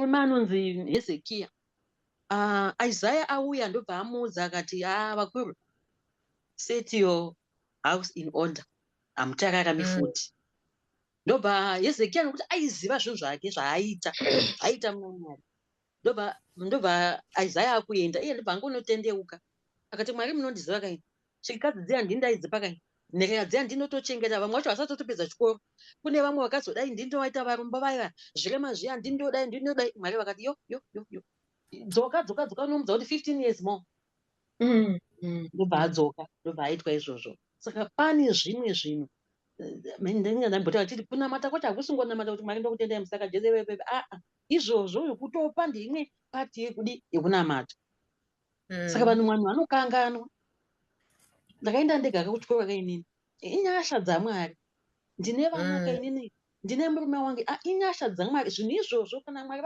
murume anonzi Hezekia. Isaiah auya ndobva amuudza akati vakuru, set your house in order, hamutararami futi. Ndobva Hezekia nokuti aiziva zvinhu zvake zvaaita muna Mwari. Ndobva Isaiah akuenda, iye ndobva angonotendeuka akati, Mwari munondiziva kai, chikadzi dziya ndindaidzi pakai, nherera dziya ndinotochengeta, vamwe vacho vasatotopedza chikoro. Kune vamwe vakazodai ndindovaita varombo vaya, zvirema zviya ndinodai. Mwari vakati yo dzoka unomudza kuti 15 years more. Ndobva adzoka, ndobva aitwa izvozvo. Saka pane zvimwe zvinhu ndingadambota titi kunamata kwacho hakusingonamata kuti Mwari ndokutendai musaka Jesu pepe. Izvozvo kutopa ndimwe pati yekunamata. Saka vanhu vanokanganwa. Ndakaenda ndega kuchikoro kainini, inyasha dzaMwari. Ndine vana kainini, ndine murume wangu, inyasha dzaMwari. Zvinhu izvozvo kana Mwari